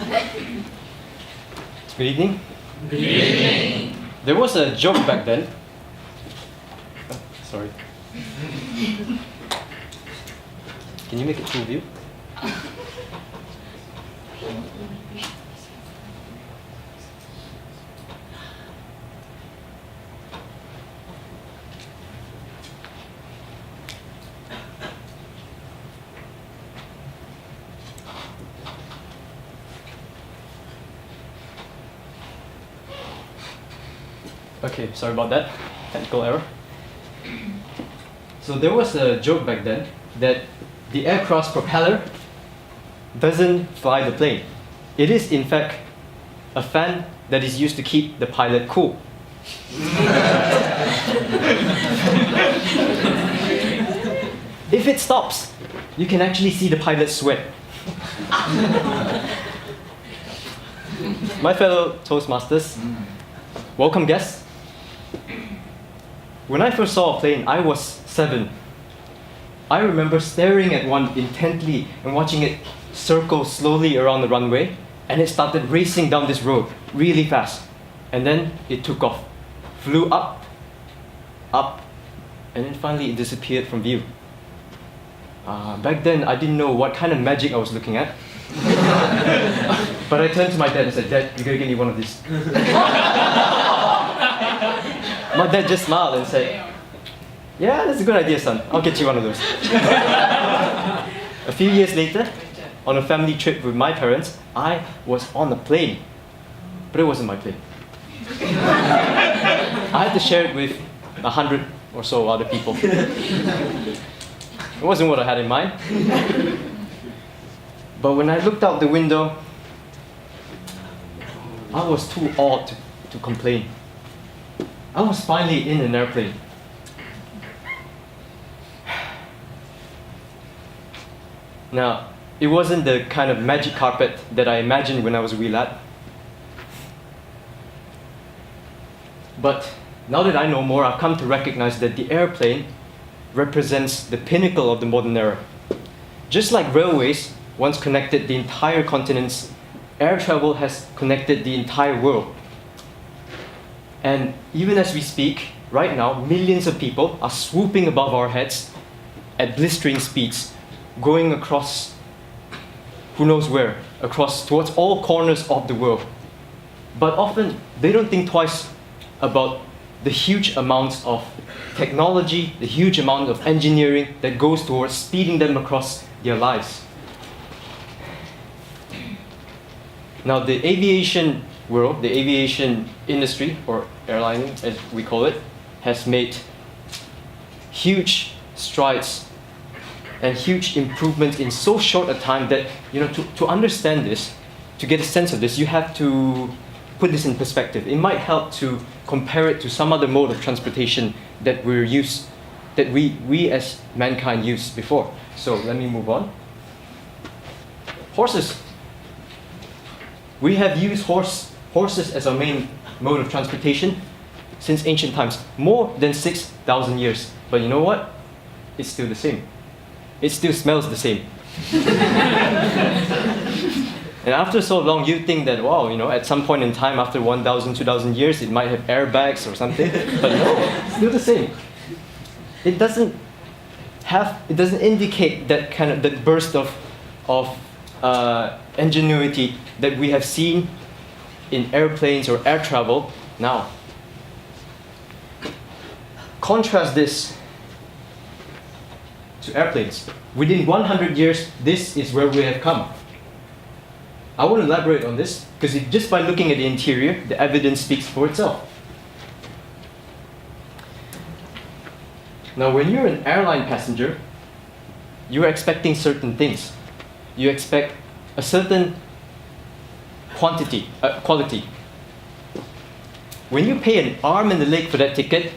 Good evening. Good evening. There was a joke back then. Oh, sorry. Can you make it full view? Okay, sorry about that. Technical error. So there was a joke back then that the aircraft's propeller doesn't fly the plane. It is, in fact, a fan that is used to keep the pilot cool. If it stops, you can actually see the pilot sweat. My fellow Toastmasters, welcome guests. When I first saw a plane, I was 7. I remember staring at one intently and watching it circle slowly around the runway, and it started racing down this road really fast. And then it took off, flew up, and then finally it disappeared from view. Back then, I didn't know what kind of magic I was looking at. But I turned to my dad and said, "Dad, you gotta give me one of these." My dad just smiled and said, "Yeah, that's a good idea, son. I'll get you one of those." A few years later, on a family trip with my parents, I was on a plane. But it wasn't my plane. I had to share it with 100 or so other people. It wasn't what I had in mind. But when I looked out the window, I was too awed to complain. I was finally in an airplane. Now, it wasn't the kind of magic carpet that I imagined when I was a wee lad. But now that I know more, I've come to recognize that the airplane represents the pinnacle of the modern era. Just like railways once connected the entire continents, air travel has connected the entire world. And even as we speak, right now, millions of people are swooping above our heads at blistering speeds, going across who knows where, across towards all corners of the world. But often, they don't think twice about the huge amounts of technology, the huge amount of engineering that goes towards speeding them across their lives. Now, the aviation world, the aviation industry, or airlining as we call it, has made huge strides and huge improvements in so short a time that, to understand this, to get a sense of this, you have to put this in perspective. It might help to compare it to some other mode of transportation that we as mankind used before. So let me move on. Horses. We have used horses as our main mode of transportation since ancient times, more than 6,000 years. But you know what? It's still the same. It still smells the same. And after so long, you think that, wow, at some point in time, after 1,000, 2,000 years, it might have airbags or something. But no, it's still the same. It doesn't indicate that burst of ingenuity that we have seen in airplanes or air travel now. Contrast this to airplanes. Within 100 years, this is where we have come. I want to elaborate on this because just by looking at the interior, the evidence speaks for itself. Now, when you're an airline passenger, you're expecting certain things. You expect a certain quality. When you pay an arm and a leg for that ticket,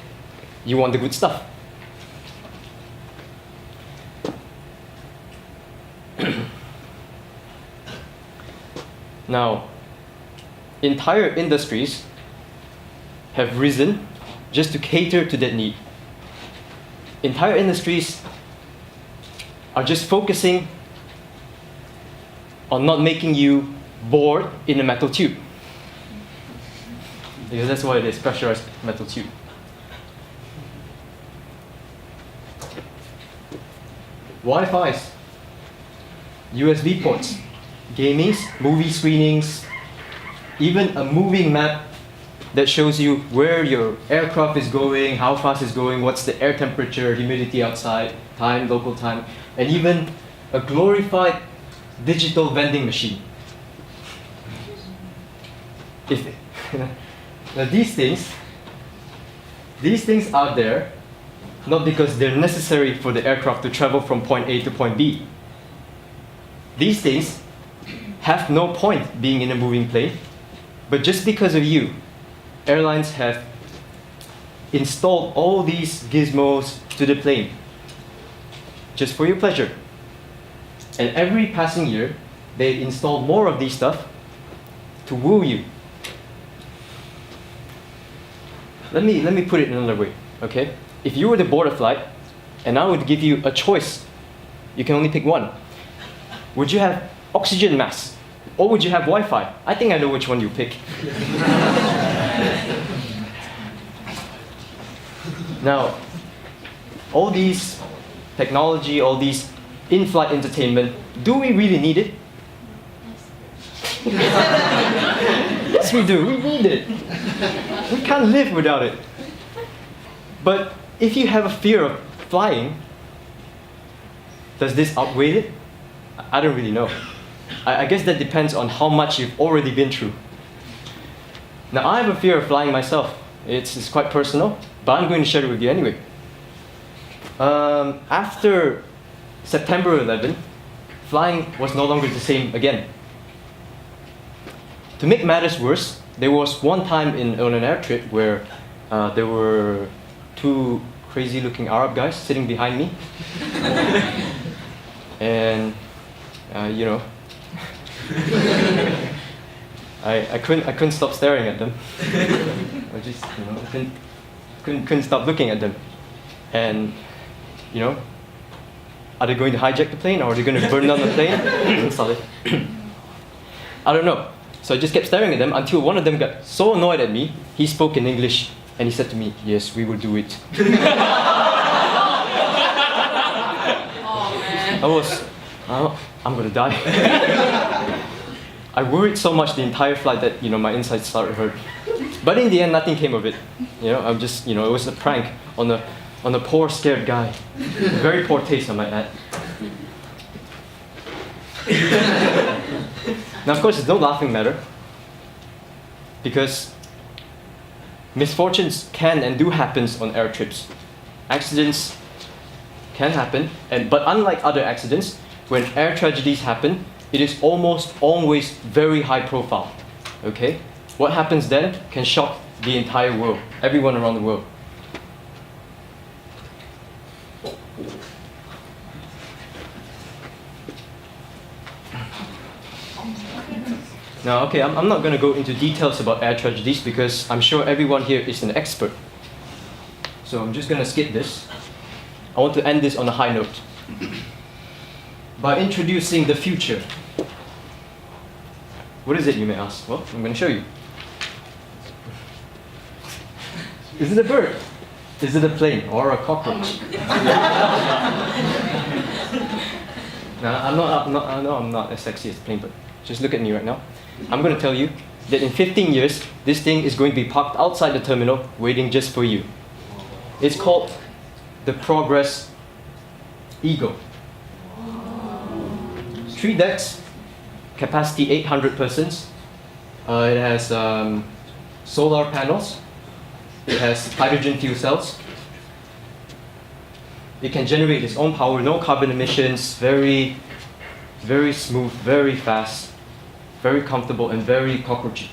you want the good stuff. Now, entire industries have risen just to cater to that need. Entire industries are just focusing on not making you bored in a metal tube. Because that's what it is, pressurized metal tube. Wi-Fi's, USB ports, gamings, movie screenings, even a moving map that shows you where your aircraft is going, how fast it's going, what's the air temperature, humidity outside, time, local time, and even a glorified digital vending machine. Now these things are there not because they're necessary for the aircraft to travel from point A to point B. These things have no point being in a moving plane, but just because of you, airlines have installed all these gizmos to the plane, just for your pleasure. And every passing year, they install more of these stuff to woo you. Let me put it another way, okay? If you were to board a flight, and I would give you a choice, you can only pick one. Would you have oxygen masks, or would you have Wi-Fi? I think I know which one you pick. Now, all these technology, all these in-flight entertainment, do we really need it? Yes, we do. We need it. We can't live without it. But if you have a fear of flying, does this outweigh it? I don't really know. I guess that depends on how much you've already been through. Now, I have a fear of flying myself. It's quite personal, but I'm going to share it with you anyway. After September 11, flying was no longer the same again. To make matters worse, there was one time on an air trip where there were two crazy-looking Arab guys sitting behind me, and you know, I couldn't stop staring at them. I just couldn't stop looking at them, and you know, are they going to hijack the plane or are they going to burn down the plane? Sorry, I don't know. So I just kept staring at them until one of them got so annoyed at me, he spoke in English and he said to me, "Yes, we will do it." I'm gonna die. I worried so much the entire flight that my insides started hurt. But in the end, nothing came of it. I'm just it was a prank on a poor scared guy. Very poor taste, I might add. Now, of course, it's no laughing matter, because misfortunes can and do happen on air trips. Accidents can happen, but unlike other accidents, when air tragedies happen, it is almost always very high profile. Okay? What happens then can shock the entire world, everyone around the world. Now, okay, I'm not going to go into details about air tragedies because I'm sure everyone here is an expert. So I'm just going to skip this. I want to end this on a high note by introducing the future. What is it, you may ask? Well, I'm going to show you. Is it a bird? Is it a plane or a cockroach? Now, I know I'm not as sexy as a plane, but just look at me right now. I'm going to tell you that in 15 years, this thing is going to be parked outside the terminal, waiting just for you. It's called the Progress Eagle. 3 decks, capacity 800 persons. It has solar panels. It has hydrogen fuel cells. It can generate its own power, no carbon emissions, very, very smooth, very fast, very comfortable, and very cockroachy.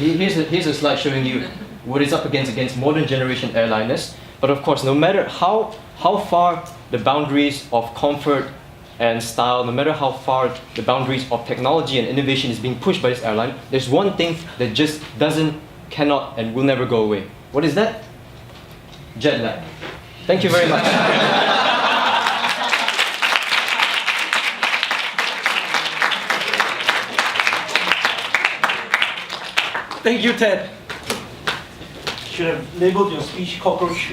Here's a slide showing you what it's up against modern generation airliners. But of course, no matter how far the boundaries of comfort and style, no matter how far the boundaries of technology and innovation is being pushed by this airline, there's one thing that just cannot, and will never go away. What is that? Jet lag. Thank you very much. Thank you, Ted. Should have labeled your speech cockroach.